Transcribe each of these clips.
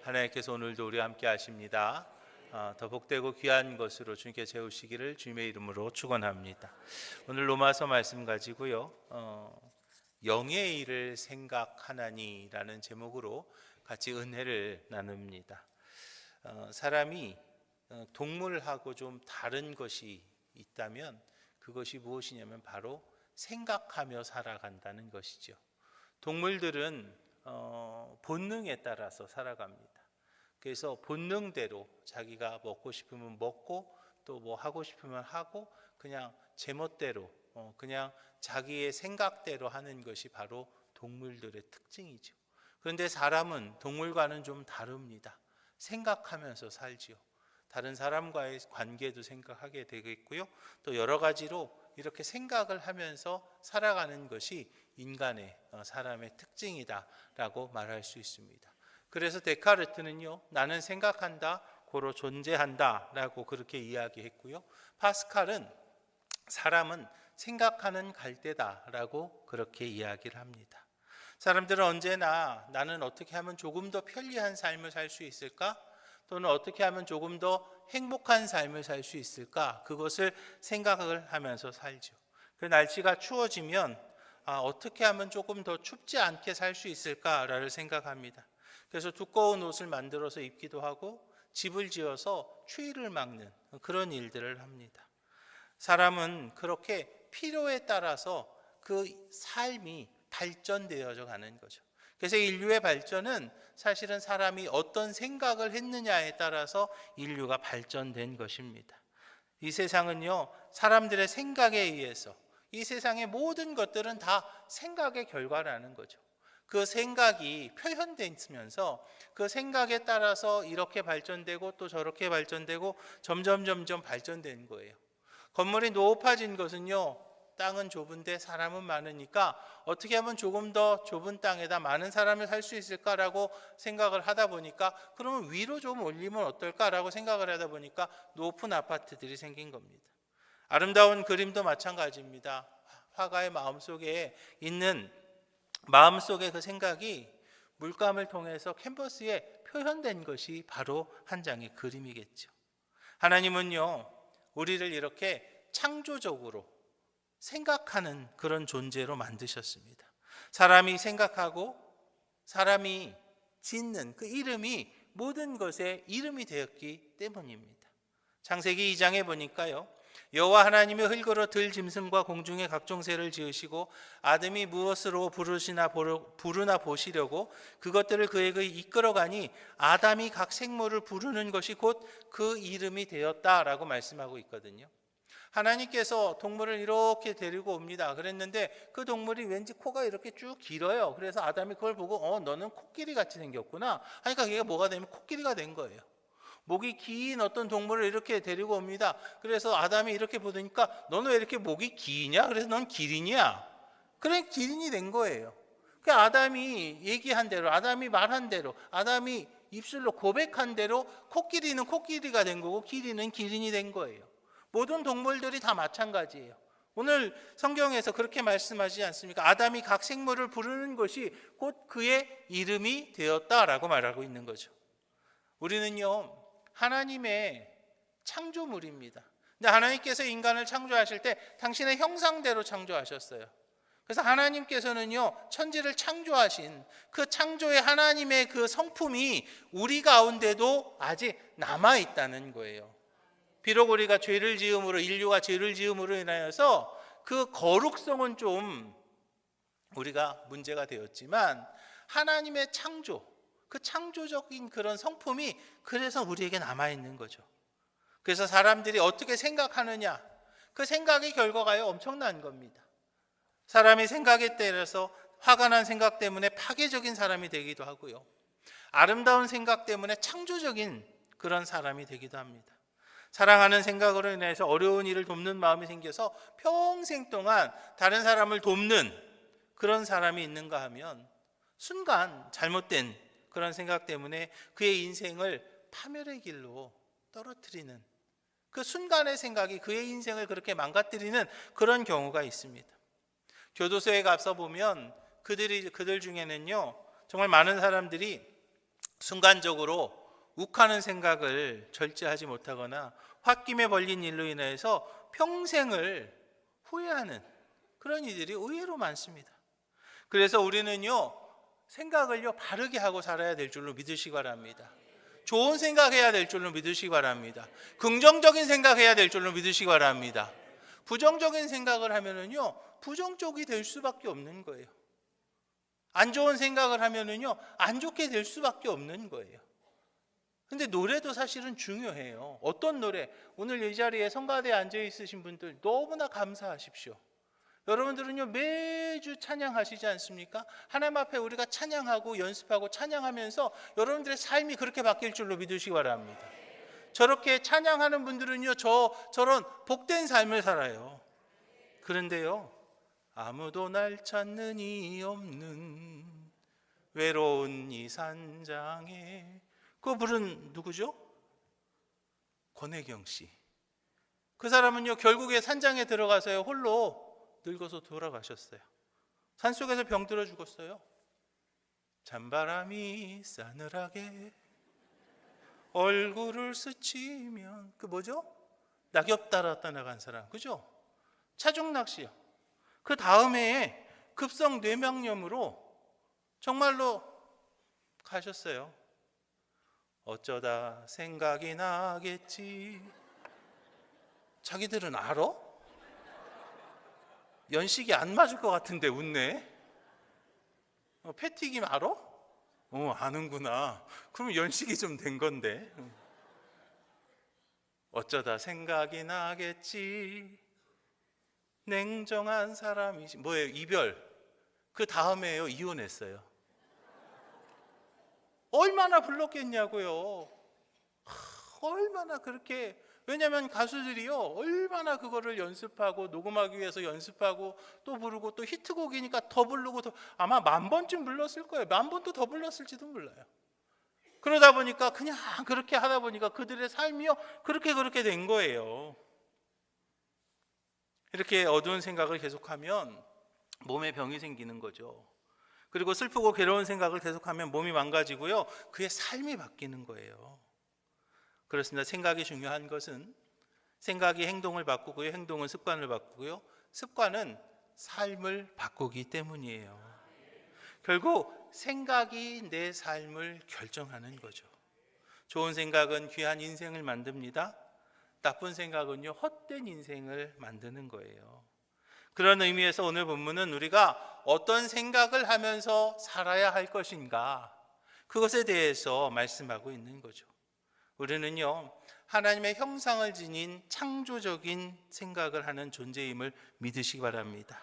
하나님께서 오늘도 우리와 함께 하십니다. 더 복되고 귀한 것으로 주님께 채우시기를 주님의 이름으로 축원합니다. 오늘 로마서 말씀 가지고요, 영의 일을 생각하나니라는 제목으로 같이 은혜를 나눕니다. 사람이 동물하고 좀 다른 것이 있다면 그것이 무엇이냐면 바로 생각하며 살아간다는 것이죠. 동물들은 본능에 따라서 살아갑니다. 그래서 본능대로 자기가 먹고 싶으면 먹고 또 뭐 하고 싶으면 하고 그냥 제멋대로 그냥 자기의 생각대로 하는 것이 바로 동물들의 특징이죠. 그런데 사람은 동물과는 좀 다릅니다. 생각하면서 살지요. 다른 사람과의 관계도 생각하게 되겠고요. 또 여러 가지로 이렇게 생각을 하면서 살아가는 것이 인간의 사람의 특징이다라고 말할 수 있습니다. 그래서 데카르트는요, 나는 생각한다, 고로 존재한다라고 그렇게 이야기했고요. 파스칼은 사람은 생각하는 갈대다라고 그렇게 이야기를 합니다. 사람들은 언제나 나는 어떻게 하면 조금 더 편리한 삶을 살 수 있을까? 또는 어떻게 하면 조금 더 행복한 삶을 살 수 있을까? 그것을 생각을 하면서 살죠. 그 날씨가 추워지면 어떻게 하면 조금 더 춥지 않게 살 수 있을까를 생각합니다. 그래서 두꺼운 옷을 만들어서 입기도 하고 집을 지어서 추위를 막는 그런 일들을 합니다. 사람은 그렇게 필요에 따라서 그 삶이 발전되어져 가는 거죠. 그래서 인류의 발전은 사실은 사람이 어떤 생각을 했느냐에 따라서 인류가 발전된 것입니다. 이 세상은요, 사람들의 생각에 의해서 이 세상의 모든 것들은 다 생각의 결과라는 거죠. 그 생각이 표현되면서 그 생각에 따라서 이렇게 발전되고 또 저렇게 발전되고 점점 발전된 거예요. 건물이 높아진 것은요, 땅은 좁은데 사람은 많으니까 어떻게 하면 조금 더 좁은 땅에다 많은 사람을 살 수 있을까라고 생각을 하다 보니까 그러면 위로 좀 올리면 어떨까라고 생각을 하다 보니까 높은 아파트들이 생긴 겁니다. 아름다운 그림도 마찬가지입니다. 화가의 마음속에 있는 마음속의 그 생각이 물감을 통해서 캔버스에 표현된 것이 바로 한 장의 그림이겠죠. 하나님은요, 우리를 이렇게 창조적으로 생각하는 그런 존재로 만드셨습니다. 사람이 생각하고 사람이 짓는 그 이름이 모든 것의 이름이 되었기 때문입니다. 창세기 2장에 보니까요, 여호와 하나님이 흙으로 들 짐승과 공중의 각종 새를 지으시고 아담이 무엇으로 부르나 보시려고 그것들을 그에게 이끌어가니 아담이 각 생물을 부르는 것이 곧 그 이름이 되었다라고 말씀하고 있거든요. 하나님께서 동물을 이렇게 데리고 옵니다. 그랬는데 그 동물이 왠지 코가 이렇게 쭉 길어요. 그래서 아담이 그걸 보고 너는 코끼리 같이 생겼구나 하니까 걔가 뭐가 되면 코끼리가 된 거예요. 목이 긴 어떤 동물을 이렇게 데리고 옵니다. 그래서 아담이 이렇게 보니까 너는 왜 이렇게 목이 기냐? 그래서 넌 기린이야. 그래, 기린이 된 거예요. 그 아담이 얘기한 대로, 아담이 말한 대로, 아담이 입술로 고백한 대로 코끼리는 코끼리가 된 거고 기린은 기린이 된 거예요. 모든 동물들이 다 마찬가지예요. 오늘 성경에서 그렇게 말씀하지 않습니까? 아담이 각 생물을 부르는 것이 곧 그의 이름이 되었다라고 말하고 있는 거죠. 우리는요, 하나님의 창조물입니다. 근데 하나님께서 인간을 창조하실 때 당신의 형상대로 창조하셨어요. 그래서 하나님께서는요, 천지를 창조하신 그 창조의 하나님의 그 성품이 우리 가운데도 아직 남아있다는 거예요. 비록 우리가 죄를 지음으로, 인류가 죄를 지음으로 인하여서 그 거룩성은 좀 우리가 문제가 되었지만 하나님의 창조, 그 창조적인 그런 성품이 그래서 우리에게 남아있는 거죠. 그래서 사람들이 어떻게 생각하느냐, 그 생각의 결과가요, 엄청난 겁니다. 사람이 생각에 따라서 화가 난 생각 때문에 파괴적인 사람이 되기도 하고요, 아름다운 생각 때문에 창조적인 그런 사람이 되기도 합니다. 사랑하는 생각으로 인해서 어려운 일을 돕는 마음이 생겨서 평생 동안 다른 사람을 돕는 그런 사람이 있는가 하면 순간 잘못된 그런 생각 때문에 그의 인생을 파멸의 길로 떨어뜨리는, 그 순간의 생각이 그의 인생을 그렇게 망가뜨리는 그런 경우가 있습니다. 교도소에 가서 보면 그들 중에는요, 정말 많은 사람들이 순간적으로 욱하는 생각을 절제하지 못하거나 홧김에 벌린 일로 인해서 평생을 후회하는 그런 이들이 의외로 많습니다. 그래서 우리는요, 생각을요 바르게 하고 살아야 될 줄로 믿으시기 바랍니다. 좋은 생각해야 될 줄로 믿으시기 바랍니다. 긍정적인 생각해야 될 줄로 믿으시기 바랍니다. 부정적인 생각을 하면은요 부정적이 될 수밖에 없는 거예요. 안 좋은 생각을 하면은요 안 좋게 될 수밖에 없는 거예요. 근데 노래도 사실은 중요해요. 어떤 노래? 오늘 이 자리에 성가대에 앉아 있으신 분들 너무나 감사하십시오. 여러분들은요 매주 찬양하시지 않습니까? 하나님 앞에 우리가 찬양하고 연습하고 찬양하면서 여러분들의 삶이 그렇게 바뀔 줄로 믿으시기 바랍니다. 저렇게 찬양하는 분들은요 저런 복된 삶을 살아요. 그런데요 아무도 날 찾는 이 없는 외로운 이 산장에, 그거 부른 누구죠? 권혜경 씨. 그 사람은요 결국에 산장에 들어가서요 홀로 늙어서 돌아가셨어요. 산속에서 병들어 죽었어요. 찬바람이 싸늘하게 얼굴을 스치면, 그 뭐죠? 낙엽 따라 떠나간 사람, 그죠? 차중락 씨요. 그 다음에 급성 뇌망염으로 정말로 가셨어요. 어쩌다 생각이 나겠지. 자기들은 알아? 연식이 안 맞을 것 같은데 웃네. 패티김 알아? 아는구나. 그럼 연식이 좀 된 건데. 어쩌다 생각이 나겠지. 냉정한 사람이지. 뭐예요? 이별. 그 다음에요 이혼했어요. 얼마나 불렀겠냐고요. 얼마나 그렇게. 왜냐하면 가수들이요 얼마나 그거를 연습하고 녹음하기 위해서 연습하고 또 부르고 또 히트곡이니까 더 부르고 더, 아마 10,000번쯤 불렀을 거예요. 10,000번도 더 불렀을지도 몰라요. 그러다 보니까 그냥 그렇게 하다 보니까 그들의 삶이요 그렇게 된 거예요. 이렇게 어두운 생각을 계속하면 몸에 병이 생기는 거죠. 그리고 슬프고 괴로운 생각을 계속하면 몸이 망가지고요 그의 삶이 바뀌는 거예요. 그렇습니다. 생각이 중요한 것은 생각이 행동을 바꾸고요, 행동은 습관을 바꾸고요, 습관은 삶을 바꾸기 때문이에요. 결국 생각이 내 삶을 결정하는 거죠. 좋은 생각은 귀한 인생을 만듭니다. 나쁜 생각은요 헛된 인생을 만드는 거예요. 그런 의미에서 오늘 본문은 우리가 어떤 생각을 하면서 살아야 할 것인가, 그것에 대해서 말씀하고 있는 거죠. 우리는요 하나님의 형상을 지닌 창조적인 생각을 하는 존재임을 믿으시기 바랍니다.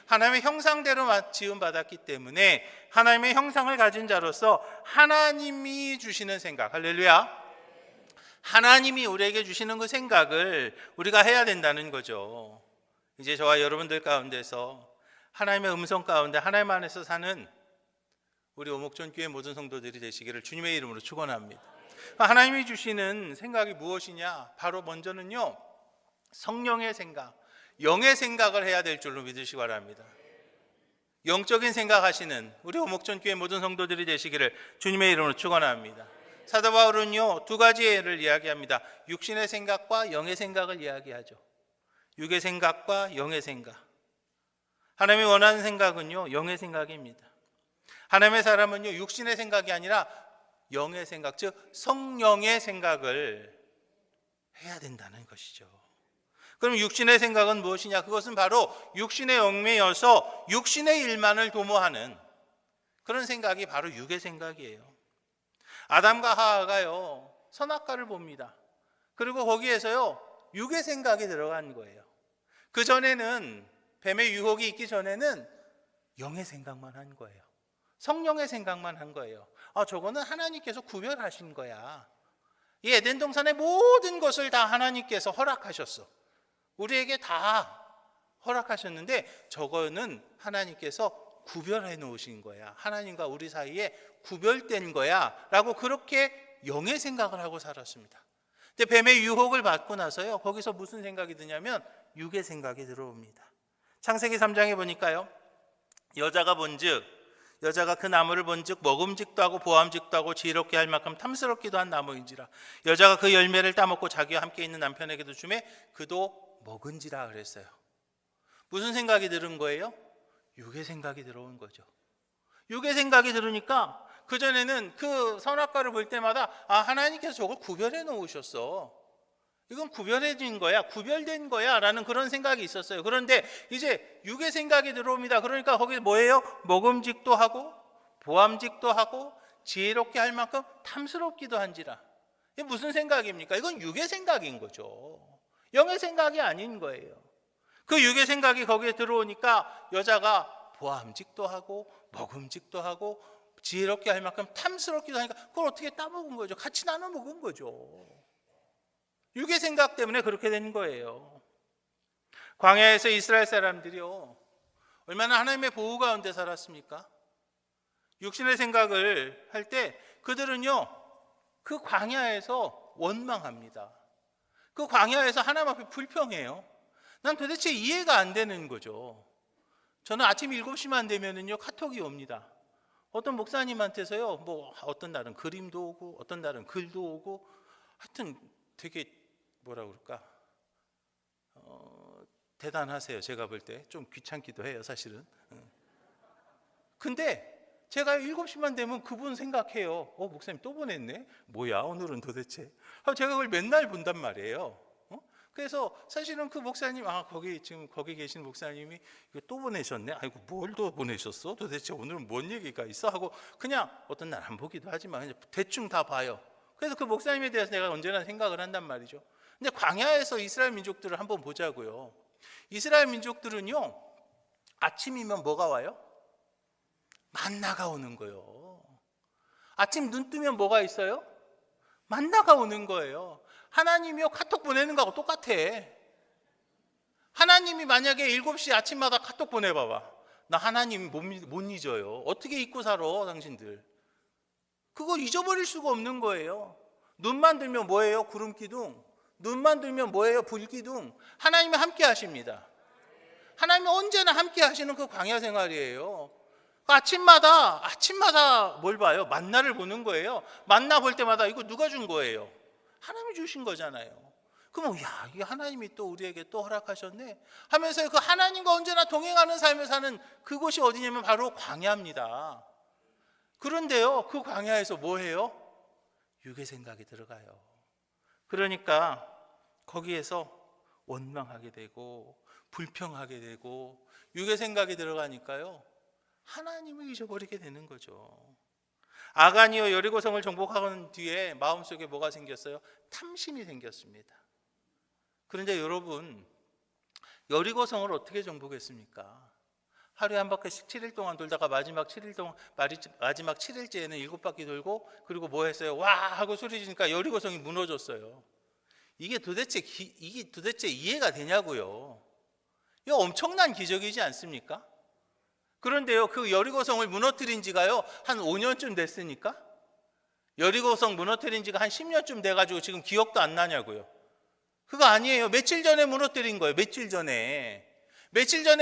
하나님의 형상대로 지음받았기 때문에 하나님의 형상을 가진 자로서 하나님이 주시는 생각, 할렐루야, 하나님이 우리에게 주시는 그 생각을 우리가 해야 된다는 거죠. 이제 저와 여러분들 가운데서 하나님의 음성 가운데 하나님 안에서 사는 우리 오목전 교회 모든 성도들이 되시기를 주님의 이름으로 축원합니다. 하나님이 주시는 생각이 무엇이냐? 바로 먼저는요 성령의 생각, 영의 생각을 해야 될 줄로 믿으시기 바랍니다. 영적인 생각하시는 우리 오목전 교회 모든 성도들이 되시기를 주님의 이름으로 축원합니다. 사도 바울은요 두 가지를 이야기합니다. 육신의 생각과 영의 생각을 이야기하죠. 육의 생각과 영의 생각. 하나님이 원하는 생각은요 영의 생각입니다. 하나님의 사람은요 육신의 생각이 아니라 영의 생각, 즉 성령의 생각을 해야 된다는 것이죠. 그럼 육신의 생각은 무엇이냐? 그것은 바로 육신의 얽매여서 육신의 일만을 도모하는 그런 생각이 바로 육의 생각이에요. 아담과 하와가요 선악과를 봅니다. 그리고 거기에서요 육의 생각이 들어간 거예요. 그 전에는 뱀의 유혹이 있기 전에는 영의 생각만 한 거예요. 성령의 생각만 한 거예요. 저거는 하나님께서 구별하신 거야. 이 에덴 동산의 모든 것을 다 하나님께서 허락하셨어. 우리에게 다 허락하셨는데 저거는 하나님께서 구별해 놓으신 거야. 하나님과 우리 사이에 구별된 거야 라고 그렇게 영의 생각을 하고 살았습니다. 근데 뱀의 유혹을 받고 나서요 거기서 무슨 생각이 드냐면 육의 생각이 들어옵니다. 창세기 3장에 보니까요 여자가 본즉 여자가 그 나무를 본즉 먹음직도 하고 보암직도 하고 지혜롭게 할 만큼 탐스럽기도 한 나무인지라. 여자가 그 열매를 따먹고 자기와 함께 있는 남편에게도 주매 그도 먹은지라 그랬어요. 무슨 생각이 들은 거예요? 육의 생각이 들어온 거죠. 육의 생각이 들으니까 그전에는 그 선악과를 볼 때마다 하나님께서 저걸 구별해 놓으셨어. 이건 구별해진 거야, 구별된 거야 라는 그런 생각이 있었어요. 그런데 이제 육의 생각이 들어옵니다. 그러니까 거기 뭐예요? 먹음직도 하고 보암직도 하고 지혜롭게 할 만큼 탐스럽기도 한지라. 이게 무슨 생각입니까? 이건 육의 생각인 거죠. 영의 생각이 아닌 거예요. 그 육의 생각이 거기에 들어오니까 여자가 보암직도 하고 먹음직도 하고 지혜롭게 할 만큼 탐스럽기도 하니까 그걸 어떻게 따먹은 거죠? 같이 나눠 먹은 거죠. 육의 생각 때문에 그렇게 된 거예요. 광야에서 이스라엘 사람들이요, 얼마나 하나님의 보호 가운데 살았습니까? 육신의 생각을 할 때 그들은요, 그 광야에서 원망합니다. 그 광야에서 하나님 앞에 불평해요. 난 도대체 이해가 안 되는 거죠. 저는 아침 7시만 되면은요, 카톡이 옵니다. 어떤 목사님한테서요, 뭐 어떤 날은 그림도 오고 어떤 날은 글도 오고, 하여튼 되게 뭐라 그럴까, 대단하세요. 제가 볼 때 좀 귀찮기도 해요, 사실은. 근데 제가 7시만 되면 그분 생각해요. 목사님 또 보냈네? 뭐야 오늘은 도대체? 제가 그걸 맨날 본단 말이에요. 그래서 사실은 그 목사님, 거기 계신 목사님이 이거 또 보내셨네? 아이고, 뭘 또 보내셨어? 도대체 오늘은 뭔 얘기가 있어? 하고 그냥 어떤 날 안 보기도 하지만 그냥 대충 다 봐요. 그래서 그 목사님에 대해서 내가 언제나 생각을 한단 말이죠. 근데 광야에서 이스라엘 민족들을 한번 보자고요. 이스라엘 민족들은요, 아침이면 뭐가 와요? 만나가 오는 거예요. 아침 눈 뜨면 뭐가 있어요? 만나가 오는 거예요. 하나님이요, 카톡 보내는 거하고 똑같아. 하나님이 만약에 7시 아침마다 카톡 보내봐봐. 나 하나님 못 잊어요. 어떻게 잊고 살아 당신들? 그거 잊어버릴 수가 없는 거예요. 눈만 들면 뭐예요? 구름기둥. 눈만 들면 뭐예요? 불기둥. 하나님이 함께 하십니다. 하나님이 언제나 함께 하시는 그 광야 생활이에요. 아침마다 뭘 봐요? 만나를 보는 거예요. 만나 볼 때마다 이거 누가 준 거예요? 하나님이 주신 거잖아요. 그럼 이게 하나님이 또 우리에게 또 허락하셨네 하면서 그 하나님과 언제나 동행하는 삶을 사는 그곳이 어디냐면 바로 광야입니다. 그런데요, 그 광야에서 뭐 해요? 육의 생각이 들어가요. 그러니까 거기에서 원망하게 되고 불평하게 되고 육의 생각이 들어가니까요, 하나님을 잊어버리게 되는 거죠. 아간이요, 여리고성을 정복한 뒤에 마음속에 뭐가 생겼어요? 탐심이 생겼습니다. 그런데 여러분, 여리고성을 어떻게 정복했습니까? 하루에 한 바퀴씩 7일 동안 돌다가 마지막 7일째에는 7바퀴 돌고, 그리고 뭐 했어요? 와 하고 소리 지니까 여리고성이 무너졌어요. 이게 도대체 이해가 되냐고요. 이거 엄청난 기적이지 않습니까? 그런데요, 그 여리고성을 무너뜨린 지가요 한 5년쯤 됐으니까, 여리고성 무너뜨린 지가 한 10년쯤 돼가지고 지금 기억도 안 나냐고요. 그거 아니에요. 며칠 전에 무너뜨린 거예요. 며칠 전에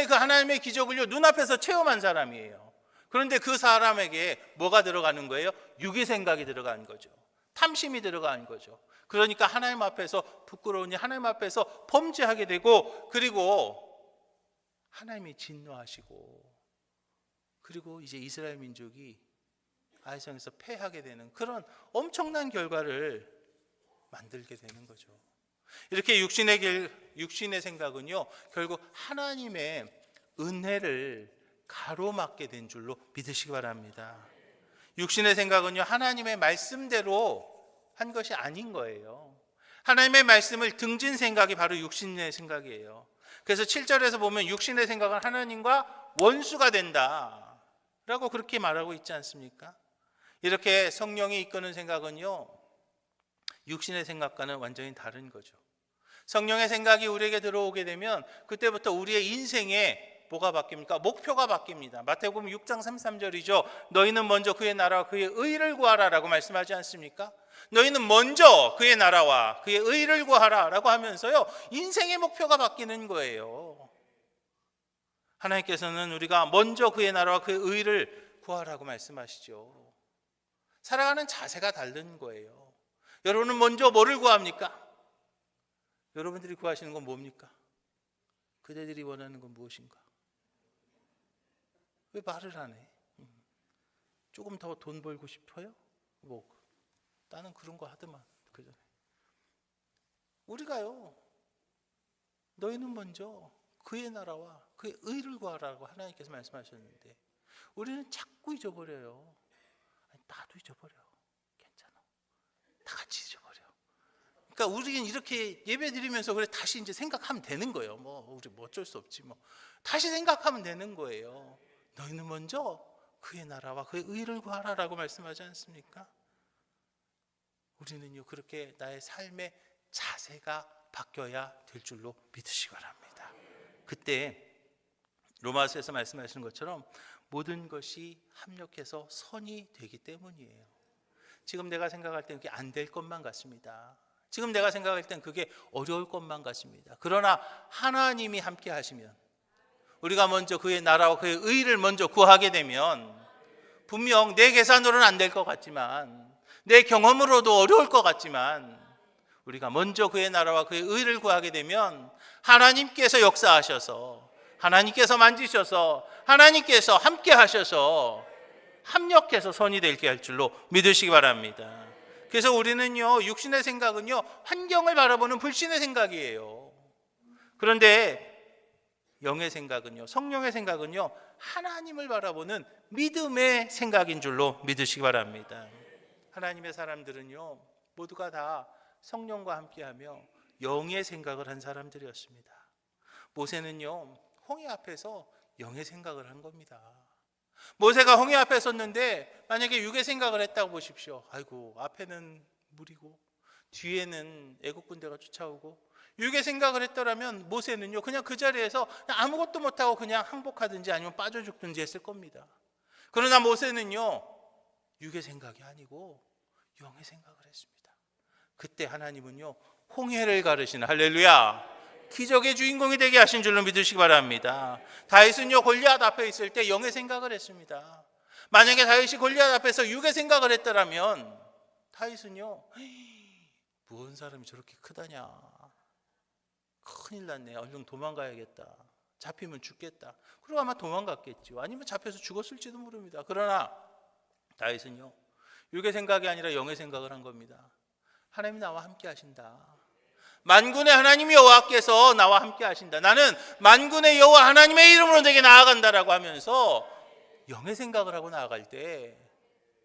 그 하나님의 기적을요 눈앞에서 체험한 사람이에요. 그런데 그 사람에게 뭐가 들어가는 거예요? 육의 생각이 들어가는 거죠. 탐심이 들어가는 거죠. 그러니까 하나님 앞에서 부끄러우니 하나님 앞에서 범죄하게 되고, 그리고 하나님이 진노하시고, 그리고 이제 이스라엘 민족이 아이성에서 패하게 되는 그런 엄청난 결과를 만들게 되는 거죠. 이렇게 육신의 생각은요, 결국 하나님의 은혜를 가로막게 된 줄로 믿으시기 바랍니다. 육신의 생각은요, 하나님의 말씀대로 한 것이 아닌 거예요. 하나님의 말씀을 등진 생각이 바로 육신의 생각이에요. 그래서 7절에서 보면 육신의 생각은 하나님과 원수가 된다 라고 그렇게 말하고 있지 않습니까? 이렇게 성령이 이끄는 생각은요, 육신의 생각과는 완전히 다른 거죠. 성령의 생각이 우리에게 들어오게 되면 그때부터 우리의 인생에 뭐가 바뀝니까? 목표가 바뀝니다. 마태복음 6장 33절이죠. 너희는 먼저 그의 나라와 그의 의를 구하라 라고 말씀하지 않습니까? 너희는 먼저 그의 나라와 그의 의를 구하라 라고 하면서요, 인생의 목표가 바뀌는 거예요. 하나님께서는 우리가 먼저 그의 나라와 그의 의를 구하라고 말씀하시죠. 살아가는 자세가 다른 거예요. 여러분은 먼저 뭐를 구합니까? 여러분들이 구하시는 건 뭡니까? 그대들이 원하는 건 무엇인가? 왜 말을 안 해? 조금 더 돈 벌고 싶어요? 뭐 나는 그런 거 하더만 그전에. 우리가요, 너희는 먼저 그의 나라와 그의 의를 구하라고 하나님께서 말씀하셨는데 우리는 자꾸 잊어버려요. 아니, 나도 잊어버려. 괜찮아. 다 같이 잊어버려. 그러니까 우리는 이렇게 예배 드리면서 그래 다시 이제 생각하면 되는 거예요. 우리 어쩔 수 없지 뭐. 다시 생각하면 되는 거예요. 너희는 먼저 그의 나라와 그의 의를 구하라라고 말씀하지 않습니까? 우리는요 그렇게 나의 삶의 자세가 바뀌어야 될 줄로 믿으시기 바랍니다. 그때 로마서에서 말씀하시는 것처럼 모든 것이 합력해서 선이 되기 때문이에요. 지금 내가 생각할 땐 그게 안 될 것만 같습니다. 지금 내가 생각할 땐 그게 어려울 것만 같습니다. 그러나 하나님이 함께 하시면, 우리가 먼저 그의 나라와 그의 의를 먼저 구하게 되면 분명 내 계산으로는 안 될 것 같지만, 내 경험으로도 어려울 것 같지만 우리가 먼저 그의 나라와 그의 의를 구하게 되면 하나님께서 역사하셔서, 하나님께서 만지셔서, 하나님께서 함께 하셔서 합력해서 선이 되게 할 줄로 믿으시기 바랍니다. 그래서 우리는요, 육신의 생각은요, 환경을 바라보는 불신의 생각이에요. 그런데 영의 생각은요, 성령의 생각은요, 하나님을 바라보는 믿음의 생각인 줄로 믿으시기 바랍니다. 하나님의 사람들은요, 모두가 다 성령과 함께하며 영의 생각을 한 사람들이었습니다. 모세는요, 홍해 앞에서 영의 생각을 한 겁니다. 모세가 홍해 앞에 섰는데 만약에 육의 생각을 했다고 보십시오. 아이고, 앞에는 물이고 뒤에는 애국 군대가 쫓아오고, 육의 생각을 했더라면 모세는요 그냥 그 자리에서 그냥 아무것도 못하고 그냥 항복하든지 아니면 빠져 죽든지 했을 겁니다. 그러나 모세는요 육의 생각이 아니고 영의 생각을 했습니다. 그때 하나님은요 홍해를 가르시는, 할렐루야, 기적의 주인공이 되게 하신 줄로 믿으시기 바랍니다. 다윗은요 골리앗 앞에 있을 때 영의 생각을 했습니다. 만약에 다윗이 골리앗 앞에서 육의 생각을 했더라면 다윗은요, 무슨 사람이 저렇게 크다냐, 큰일 났네, 얼른 도망가야겠다, 잡히면 죽겠다, 그리고 아마 도망갔겠죠. 아니면 잡혀서 죽었을지도 모릅니다. 그러나 다윗은요 육의 생각이 아니라 영의 생각을 한 겁니다. 하나님이 나와 함께 하신다. 만군의 하나님 여호와께서 나와 함께 하신다. 나는 만군의 여호와 하나님의 이름으로 내게 나아간다라고 하면서 영의 생각을 하고 나아갈 때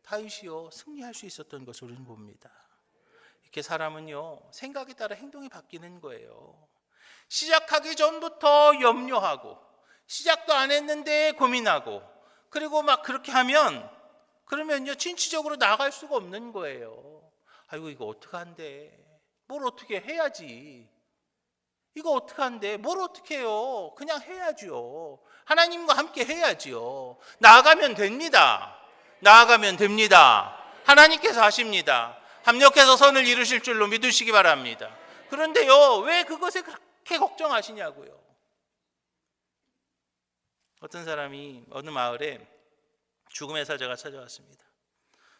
다윗이요 승리할 수 있었던 것을 우리는 봅니다. 이렇게 사람은요 생각에 따라 행동이 바뀌는 거예요. 시작하기 전부터 염려하고, 시작도 안 했는데 고민하고, 그리고 막 그렇게 하면 그러면요 진취적으로 나아갈 수가 없는 거예요. 아이고 이거 어떡한데, 뭘 어떻게 해야지, 이거 어떡한데, 뭘 어떻게 해요, 그냥 해야죠. 하나님과 함께 해야지요. 나아가면 됩니다. 나아가면 됩니다. 하나님께서 하십니다. 합력해서 선을 이루실 줄로 믿으시기 바랍니다. 그런데요 왜 그것에 그렇게 걱정하시냐고요. 어떤 사람이 어느 마을에 죽음의 사자가 찾아왔습니다.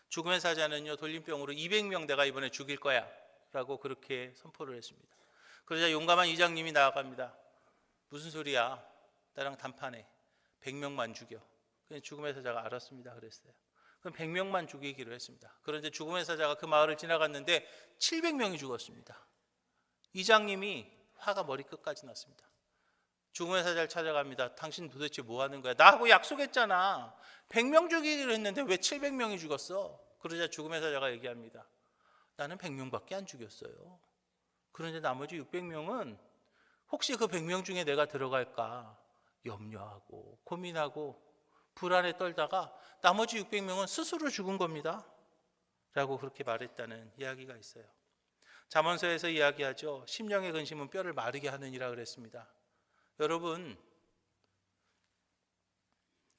죽음의 사자는요 돌림병으로 200명 내가 이번에 죽일 거야 라고 그렇게 선포를 했습니다. 그러자 용감한 이장님이 나아갑니다. 무슨 소리야, 나랑 단판해, 100명만 죽여. 그냥 죽음의 사자가 알았습니다 그랬어요. 그럼 100명만 죽이기로 했습니다. 그런데 죽음의 사자가 그 마을을 지나갔는데 700명이 죽었습니다. 이장님이 화가 머리끝까지 났습니다. 죽음의 사자를 찾아갑니다. 당신 도대체 뭐 하는 거야? 나하고 약속했잖아. 100명 죽이기로 했는데 왜 700명이 죽었어? 그러자 죽음의 사자가 얘기합니다. 나는 100명밖에 안 죽였어요. 그런데 나머지 600명은 혹시 그 100명 중에 내가 들어갈까 염려하고 고민하고 불안에 떨다가 나머지 600명은 스스로 죽은 겁니다 라고 그렇게 말했다는 이야기가 있어요. 잠언서에서 이야기하죠. 심령의 근심은 뼈를 마르게 하느니라 그랬습니다. 여러분,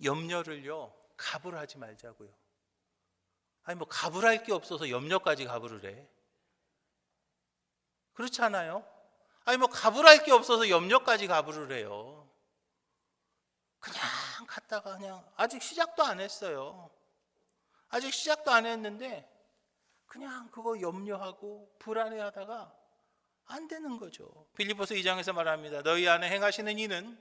염려를요 갑을 하지 말자고요. 아니 뭐 갑을 할 게 없어서 염려까지 갑을 해? 그렇지 않아요? 아니 뭐 갑을 할 게 없어서 염려까지 갑을 해요. 그냥 갔다가 그냥 아직 시작도 안 했어요. 아직 시작도 안 했는데 그냥 그거 염려하고 불안해하다가 안 되는 거죠. 빌립보서 2장에서 말합니다. 너희 안에 행하시는 이는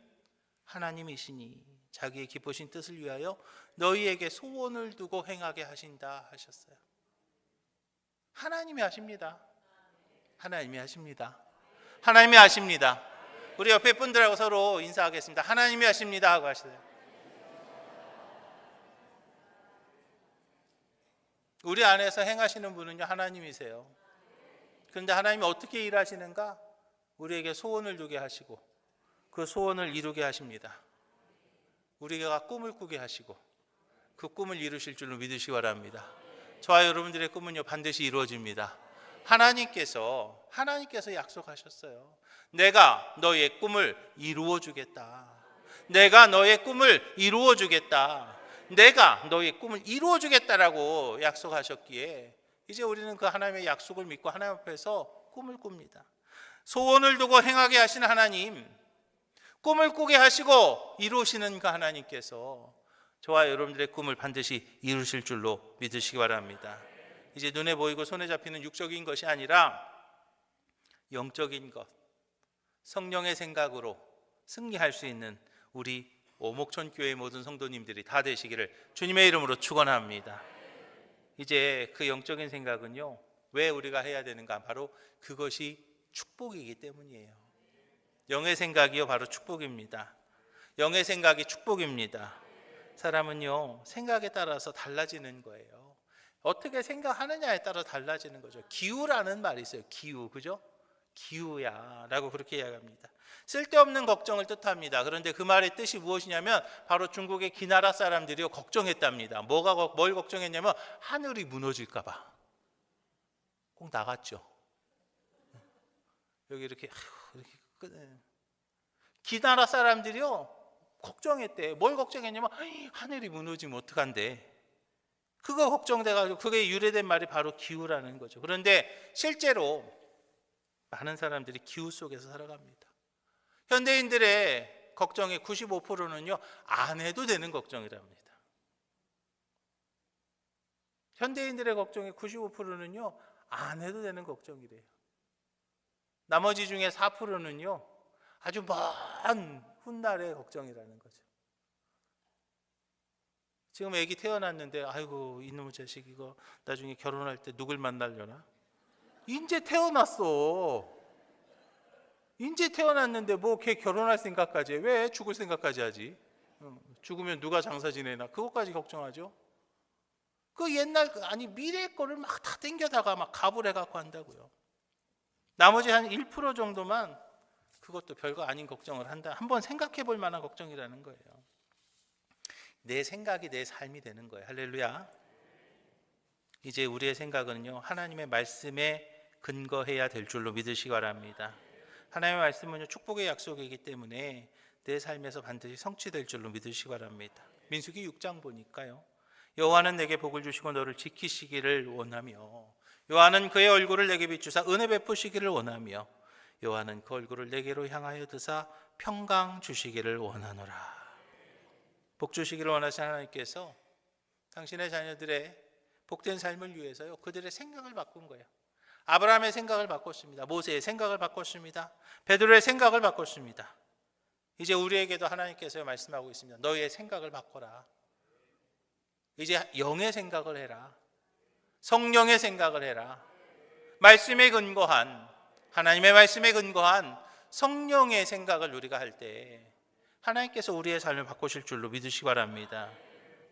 하나님이시니 자기의 기쁘신 뜻을 위하여 너희에게 소원을 두고 행하게 하신다 하셨어요. 하나님이 하십니다. 하나님이 하십니다. 하나님이 하십니다. 우리 옆에 분들하고 서로 인사하겠습니다. 하나님이 하십니다 하고 하시세요. 우리 안에서 행하시는 분은요 하나님이세요. 그런데 하나님이 어떻게 일하시는가? 우리에게 소원을 두게 하시고 그 소원을 이루게 하십니다. 우리가 꿈을 꾸게 하시고 그 꿈을 이루실 줄로 믿으시기 바랍니다. 저와 여러분들의 꿈은요 반드시 이루어집니다. 하나님께서 약속하셨어요. 내가 너의 꿈을 이루어 주겠다. 내가 너의 꿈을 이루어 주겠다. 내가 너의 꿈을 이루어 주겠다라고 약속하셨기에 이제 우리는 그 하나님의 약속을 믿고 하나님 앞에서 꿈을 꿉니다. 소원을 두고 행하게 하시는 하나님, 꿈을 꾸게 하시고 이루시는 그 하나님께서 저와 여러분들의 꿈을 반드시 이루실 줄로 믿으시기 바랍니다. 이제 눈에 보이고 손에 잡히는 육적인 것이 아니라 영적인 것, 성령의 생각으로 승리할 수 있는 우리 오목천 교회 모든 성도님들이 다 되시기를 주님의 이름으로 축원합니다. 이제 그 영적인 생각은요 왜 우리가 해야 되는가? 바로 그것이 축복이기 때문이에요. 영의 생각이요 바로 축복입니다. 영의 생각이 축복입니다. 사람은요 생각에 따라서 달라지는 거예요. 어떻게 생각하느냐에 따라 달라지는 거죠. 기우라는 말이 있어요. 기우, 그죠? 기우야 라고 그렇게 이야기합니다. 쓸데없는 걱정을 뜻합니다. 그런데 그 말의 뜻이 무엇이냐면 바로 중국의 기나라 사람들이요 걱정했답니다. 뭘 걱정했냐면 하늘이 무너질까 봐. 꼭 나갔죠. 여기 이렇게 기나라 사람들이요 걱정했대. 뭘 걱정했냐면 하늘이 무너지면 어떡한데. 그거 걱정돼가지고 그게 유래된 말이 바로 기우라는 거죠. 그런데 실제로 많은 사람들이 기우 속에서 살아갑니다. 현대인들의 걱정의 95%는요 안 해도 되는 걱정이랍니다. 현대인들의 걱정의 95%는요 안 해도 되는 걱정이래요. 나머지 중에 4%는요 아주 먼 훗날의 걱정이라는 거죠. 지금 애기 태어났는데 아이고 이놈의 자식 이거 나중에 결혼할 때 누굴 만나려나? 인제 태어났어. 인제 태어났는데 뭐 걔 결혼할 생각까지 해? 왜 죽을 생각까지 하지? 죽으면 누가 장사 지내나? 그것까지 걱정하죠. 그 옛날 미래 거를 막 다 땡겨다가 막 갑을 해갖고 한다고요. 나머지 한 1% 정도만 그것도 별거 아닌 걱정을 한다. 한번 생각해 볼 만한 걱정이라는 거예요. 내 생각이 내 삶이 되는 거예요. 할렐루야. 이제 우리의 생각은요 하나님의 말씀에 근거해야 될 줄로 믿으시기 바랍니다. 하나님의 말씀은요 축복의 약속이기 때문에 내 삶에서 반드시 성취될 줄로 믿으시기 바랍니다. 민수기 6장 보니까요 여호와는 내게 복을 주시고 너를 지키시기를 원하며 여호와는 그의 얼굴을 내게 비추사 은혜 베푸시기를 원하며 여호와는 그 얼굴을 내게로 향하여 드사 평강 주시기를 원하노라. 복 주시기를 원하시는 하나님께서 당신의 자녀들의 복된 삶을 위해서요 그들의 생각을 바꾼 거예요. 아브라함의 생각을 바꿨습니다. 모세의 생각을 바꿨습니다. 베드로의 생각을 바꿨습니다. 이제 우리에게도 하나님께서 말씀하고 있습니다. 너희의 생각을 바꿔라. 이제 영의 생각을 해라. 성령의 생각을 해라. 말씀에 근거한 하나님의 말씀에 근거한 성령의 생각을 우리가 할 때 하나님께서 우리의 삶을 바꾸실 줄로 믿으시기 바랍니다.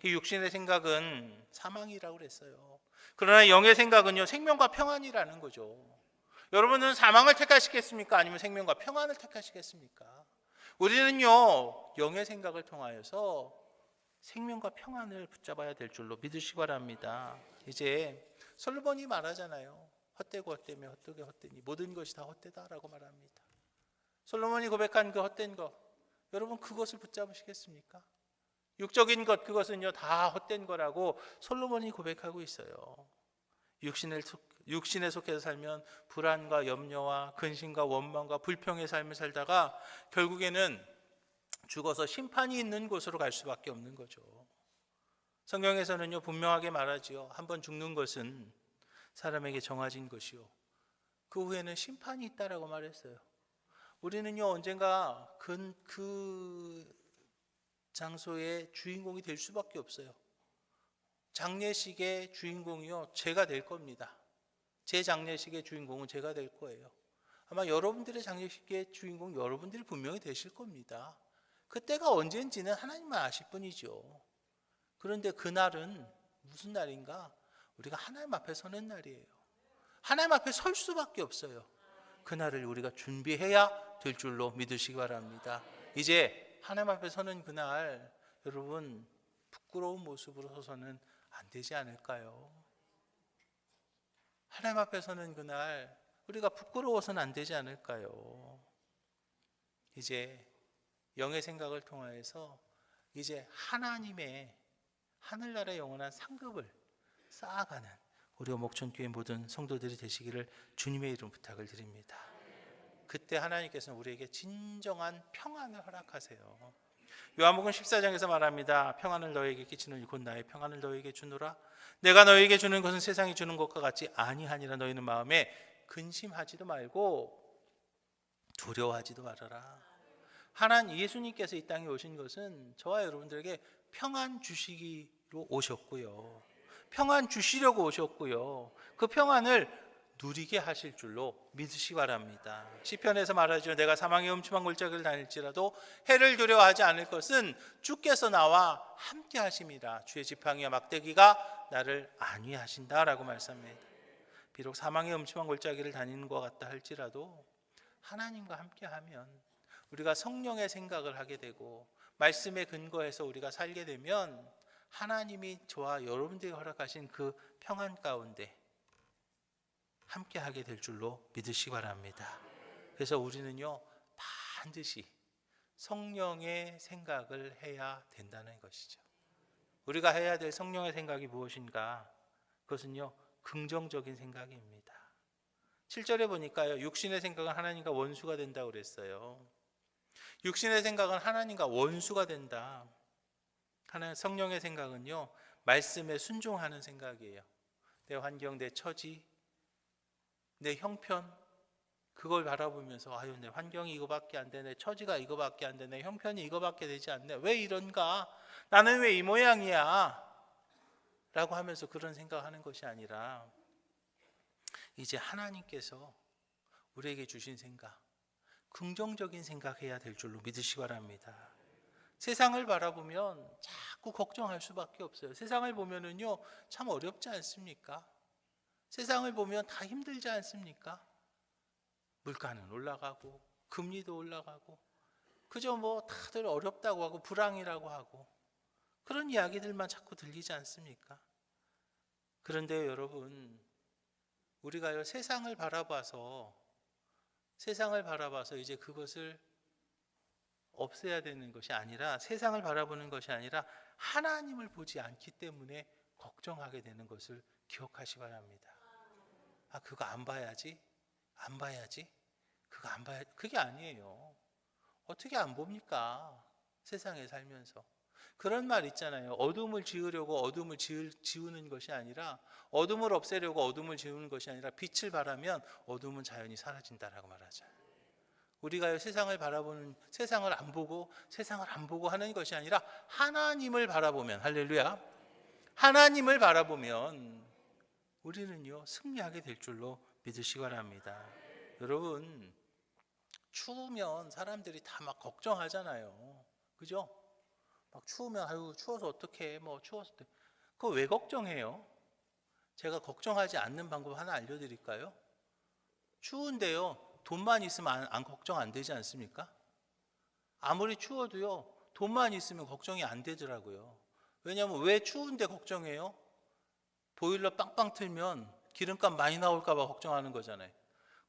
육신의 생각은 사망이라고 그랬어요. 그러나 영의 생각은요 생명과 평안이라는 거죠. 여러분은 사망을 택하시겠습니까? 아니면 생명과 평안을 택하시겠습니까? 우리는요 영의 생각을 통하여서 생명과 평안을 붙잡아야 될 줄로 믿으시기 바랍니다. 이제 솔로몬이 말하잖아요. 헛되고 헛되며 헛되게 헛되니 모든 것이 다 헛되다라고 말합니다. 솔로몬이 고백한 그 헛된 것, 여러분 그것을 붙잡으시겠습니까? 육적인 것 그것은요 다 헛된 거라고 솔로몬이 고백하고 있어요. 육신에 속해서 살면 불안과 염려와 근심과 원망과 불평의 삶을 살다가 결국에는 죽어서 심판이 있는 곳으로 갈 수밖에 없는 거죠. 성경에서는요 분명하게 말하지요. 한번 죽는 것은 사람에게 정해진 것이요 그 후에는 심판이 있다라고 말했어요. 우리는요 언젠가 그 장소의 주인공이 될 수밖에 없어요. 장례식의 주인공이요 제가 될 겁니다. 제 장례식의 주인공은 제가 될 거예요. 아마 여러분들의 장례식의 주인공 여러분들이 분명히 되실 겁니다. 그때가 언제인지는 하나님만 아실 뿐이죠. 그런데 그날은 무슨 날인가? 우리가 하나님 앞에 서는 날이에요. 하나님 앞에 설 수밖에 없어요. 그날을 우리가 준비해야 될 줄로 믿으시기 바랍니다. 이제 하나님 앞에 서는 그날 여러분 부끄러운 모습으로 서서는 안 되지 않을까요? 하나님 앞에 서는 그날 우리가 부끄러워서는 안 되지 않을까요? 이제 영의 생각을 통하여서 이제 하나님의 하늘나라의 영원한 상급을 쌓아가는 우리가 목천교회 모든 성도들이 되시기를 주님의 이름 부탁을 드립니다. 그때 하나님께서는 우리에게 진정한 평안을 허락하세요. 요한복음 14장에서 말합니다. 평안을 너에게 끼치는 곧 나의 평안을 너에게 주노라. 내가 너에게 주는 것은 세상이 주는 것과 같지 아니하니라. 너희는 마음에 근심하지도 말고 두려워하지도 말아라. 하나님 예수님께서 이 땅에 오신 것은 저와 여러분들에게 평안 주시기로 오셨고요. 평안 주시려고 오셨고요. 그 평안을 누리게 하실 줄로 믿으시기 바랍니다. 시편에서 말하죠. 내가 사망의 음침한 골짜기를 다닐지라도 해를 두려워하지 않을 것은 주께서 나와 함께 하심이라. 주의 지팡이와 막대기가 나를 안위하신다라고 말씀합니다. 비록 사망의 음침한 골짜기를 다니는 것 같다 할지라도 하나님과 함께하면 우리가 성령의 생각을 하게 되고 말씀에 근거해서 우리가 살게 되면 하나님이 저와 여러분들에게 허락하신 그 평안 가운데 함께하게 될 줄로 믿으시기 바랍니다. 그래서 우리는요 반드시 성령의 생각을 해야 된다는 것이죠. 우리가 해야 될 성령의 생각이 무엇인가? 그것은요 긍정적인 생각입니다. 7절에 보니까요 육신의 생각은 하나님과 원수가 된다고 그랬어요. 육신의 생각은 하나님과 원수가 된다. 성령의 생각은요 말씀에 순종하는 생각이에요. 내 환경, 내 처지, 내 형편 그걸 바라보면서 아유 내 환경이 이거밖에 안 돼, 내 처지가 이거밖에 안 돼, 내 형편이 이거밖에 되지 않네, 왜 이런가, 나는 왜 이 모양이야 라고 하면서 그런 생각하는 것이 아니라 이제 하나님께서 우리에게 주신 생각 긍정적인 생각해야 될 줄로 믿으시기 바랍니다. 세상을 바라보면 자꾸 걱정할 수밖에 없어요. 세상을 보면은요 참 어렵지 않습니까? 세상을 보면 다 힘들지 않습니까? 물가는 올라가고 금리도 올라가고 그저 뭐 다들 어렵다고 하고 불황이라고 하고 그런 이야기들만 자꾸 들리지 않습니까? 그런데 여러분 우리가요 세상을 바라봐서 이제 그것을 없애야 되는 것이 아니라 세상을 바라보는 것이 아니라 하나님을 보지 않기 때문에 걱정하게 되는 것을 기억하시기 바랍니다. 아 그거 안 봐야지 그거 안 봐야 그게 아니에요. 어떻게 안 봅니까? 세상에 살면서 그런 말 있잖아요. 어둠을 지으려고 어둠을 지우는 것이 아니라 어둠을 없애려고 어둠을 지우는 것이 아니라 빛을 바라면 어둠은 자연히 사라진다라고 말하잖아요. 우리가 세상을 안 보고 하는 것이 아니라 하나님을 바라보면 할렐루야 하나님을 바라보면 우리는요 승리하게 될 줄로 믿으시기 바랍니다. 여러분 추우면 사람들이 다 막 걱정하잖아요. 그죠? 막 추우면 아유 추워서 어떡해 뭐 추워서 그거 왜 걱정해요? 제가 걱정하지 않는 방법 하나 알려드릴까요? 추운데요 돈만 있으면 안 걱정 안 되지 않습니까? 아무리 추워도요 돈만 있으면 걱정이 안 되더라고요. 왜냐하면 왜 추운데 걱정해요? 보일러 빵빵 틀면 기름값 많이 나올까 봐 걱정하는 거잖아요.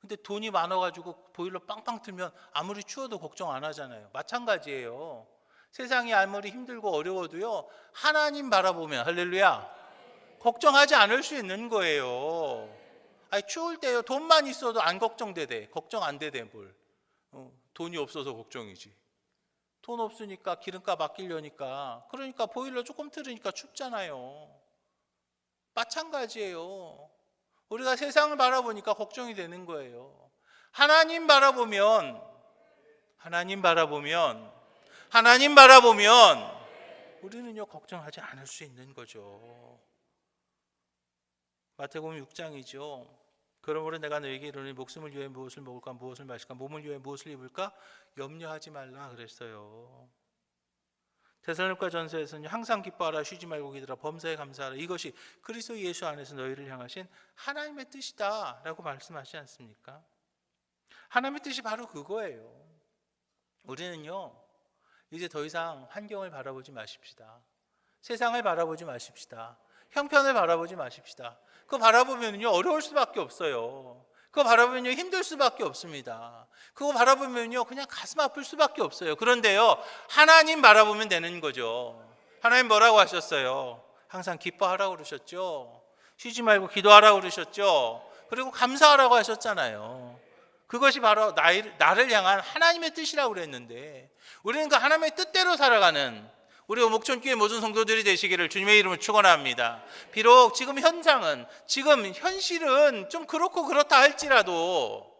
근데 돈이 많아가지고 보일러 빵빵 틀면 아무리 추워도 걱정 안 하잖아요. 마찬가지예요. 세상이 아무리 힘들고 어려워도요 하나님 바라보면 할렐루야 걱정하지 않을 수 있는 거예요. 아니 추울 때요 돈만 있어도 안 걱정되대. 걱정 안 되대 뭘. 돈이 없어서 걱정이지. 돈 없으니까 기름값 아끼려니까. 그러니까 보일러 조금 틀으니까 춥잖아요. 마찬가지예요. 우리가 세상을 바라보니까 걱정이 되는 거예요. 하나님 바라보면 우리는요 걱정하지 않을 수 있는 거죠. 마태복음 6장이죠. 그러므로 내가 너에게 이르노니 목숨을 위해 무엇을 먹을까 무엇을 마실까 몸을 위해 무엇을 입을까 염려하지 말라 그랬어요. 데살로니가 전서에서는 항상 기뻐하라 쉬지 말고 기도하라 범사에 감사하라 이것이 그리스도 예수 안에서 너희를 향하신 하나님의 뜻이다 라고 말씀하시지 않습니까? 하나님의 뜻이 바로 그거예요. 우리는요 이제 더 이상 환경을 바라보지 마십시다. 세상을 바라보지 마십시다. 형편을 바라보지 마십시다. 그거 바라보면요 어려울 수밖에 없어요. 그거 바라보면요 힘들 수밖에 없습니다. 그거 바라보면요 그냥 가슴 아플 수밖에 없어요. 그런데요 하나님 바라보면 되는 거죠. 하나님 뭐라고 하셨어요? 항상 기뻐하라고 그러셨죠. 쉬지 말고 기도하라고 그러셨죠. 그리고 감사하라고 하셨잖아요. 그것이 바로 나를 향한 하나님의 뜻이라고 그랬는데 우리는 그 하나님의 뜻대로 살아가는 우리 목천교회 모든 성도들이 되시기를 주님의 이름으로 축원합니다. 비록 지금 현실은 좀 그렇고 그렇다 할지라도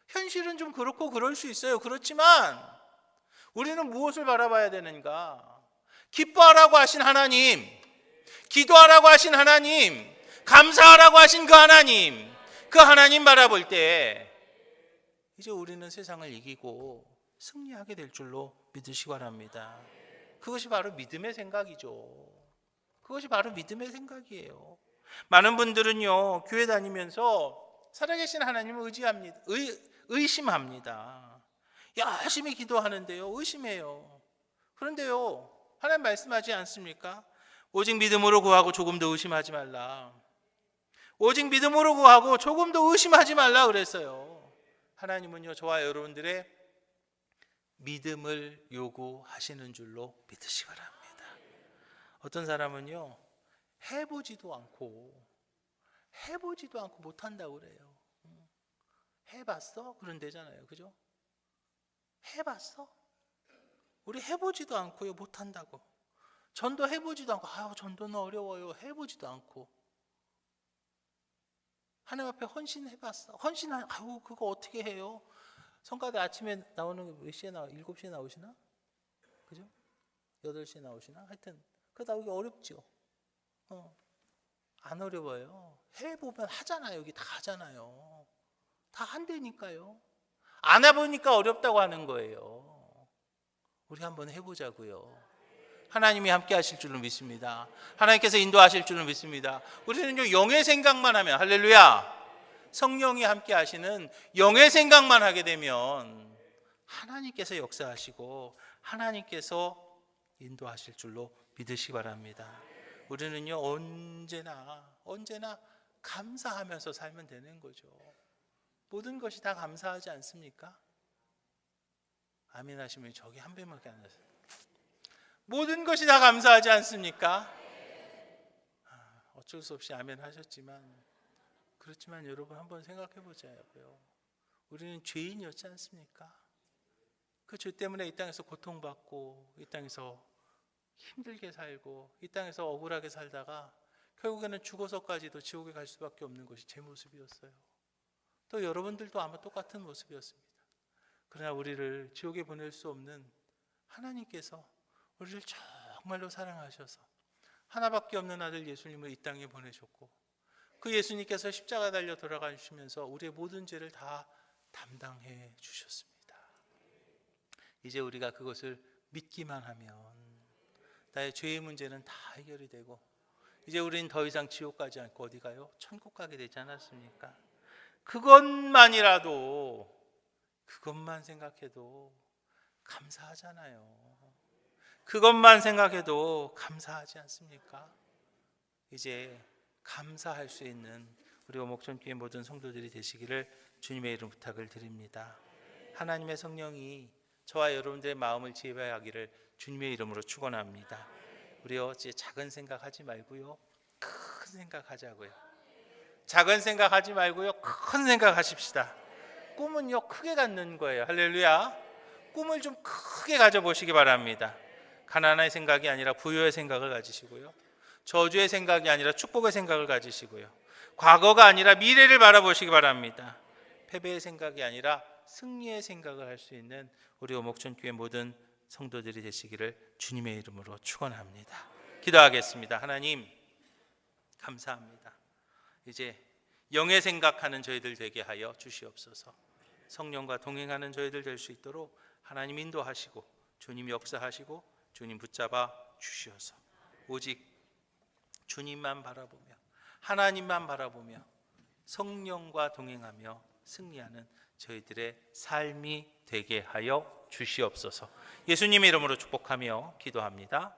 현실은 좀 그렇고 그럴 수 있어요. 그렇지만 우리는 무엇을 바라봐야 되는가? 기뻐하라고 하신 하나님, 기도하라고 하신 하나님, 감사하라고 하신 그 하나님 바라볼 때 이제 우리는 세상을 이기고 승리하게 될 줄로 믿으시기 바랍니다. 그것이 바로 믿음의 생각이죠. 그것이 바로 믿음의 생각이에요. 많은 분들은요 교회 다니면서 살아계신 하나님을 의심합니다. 열심히 기도하는데요 의심해요. 그런데요 하나님 말씀하지 않습니까? 오직 믿음으로 구하고 조금 더 의심하지 말라. 오직 믿음으로 구하고 조금 더 의심하지 말라 그랬어요. 하나님은요 저와 여러분들의 믿음을 요구하시는 줄로 믿으시기 바랍니다. 어떤 사람은요 해보지도 않고 못한다고 그래요. 해봤어? 그런 데잖아요. 그죠? 해봤어? 우리 해보지도 않고요 못한다고. 전도 해보지도 않고 전도는 어려워요. 해보지도 않고. 하나님 앞에 헌신해봤어? 그거 어떻게 해요? 성가대 아침에 나오는 몇 시에 7시에 나오시나? 그죠? 8시에 나오시나? 하여튼 그거 나오기 어렵죠. 안 어려워요. 해보면 하잖아요. 여기 다 하잖아요. 다 한다니까요. 안 해보니까 어렵다고 하는 거예요. 우리 한번 해보자고요. 하나님이 함께 하실 줄로 믿습니다. 하나님께서 인도하실 줄로 믿습니다. 우리는요 영의 생각만 하면 할렐루야 성령이 함께 하시는 영의 생각만 하게 되면 하나님께서 역사하시고 하나님께서 인도하실 줄로 믿으시기 바랍니다. 우리는요 언제나 감사하면서 살면 되는 거죠. 모든 것이 다 감사하지 않습니까? 아멘 하시면 저기 한 배밖에 안 하세요. 모든 것이 다 감사하지 않습니까? 어쩔 수 없이 아멘 하셨지만 그렇지만 여러분 한번 생각해 보자고요. 우리는 죄인이었지 않습니까? 그 죄 때문에 이 땅에서 고통받고 이 땅에서 힘들게 살고 이 땅에서 억울하게 살다가 결국에는 죽어서까지도 지옥에 갈 수밖에 없는 것이 제 모습이었어요. 또 여러분들도 아마 똑같은 모습이었습니다. 그러나 우리를 지옥에 보낼 수 없는 하나님께서 우리를 정말로 사랑하셔서 하나밖에 없는 아들 예수님을 이 땅에 보내셨고 그 예수님께서 십자가 달려 돌아가시면서 우리의 모든 죄를 다 담당해 주셨습니다. 이제 우리가 그것을 믿기만 하면 나의 죄의 문제는 다 해결이 되고 이제 우리는 더 이상 지옥 가지 않고 어디 가요? 천국 가게 되지 않았습니까? 그것만 생각해도 감사하잖아요. 그것만 생각해도 감사하지 않습니까? 이제 감사할 수 있는 우리 오목천교회 모든 성도들이 되시기를 주님의 이름 부탁을 드립니다. 하나님의 성령이 저와 여러분들의 마음을 지배하기를 주님의 이름으로 축원합니다. 우리요 이제 작은 생각하지 말고요 큰 생각하자고요. 작은 생각하지 말고요 큰 생각하십시다. 꿈은요 크게 갖는 거예요. 할렐루야. 꿈을 좀 크게 가져보시기 바랍니다. 가난의 생각이 아니라 부유의 생각을 가지시고요, 저주의 생각이 아니라 축복의 생각을 가지시고요, 과거가 아니라 미래를 바라보시기 바랍니다. 패배의 생각이 아니라 승리의 생각을 할 수 있는 우리 오목천교회 모든 성도들이 되시기를 주님의 이름으로 축원합니다. 기도하겠습니다. 하나님 감사합니다. 이제 영의 생각하는 저희들 되게 하여 주시옵소서. 성령과 동행하는 저희들 될 수 있도록 하나님 인도하시고 주님 역사하시고 주님 붙잡아 주시어서 오직 주님만 바라보며 하나님만 바라보며 성령과 동행하며 승리하는 저희들의 삶이 되게 하여 주시옵소서. 예수님의 이름으로 축복하며 기도합니다.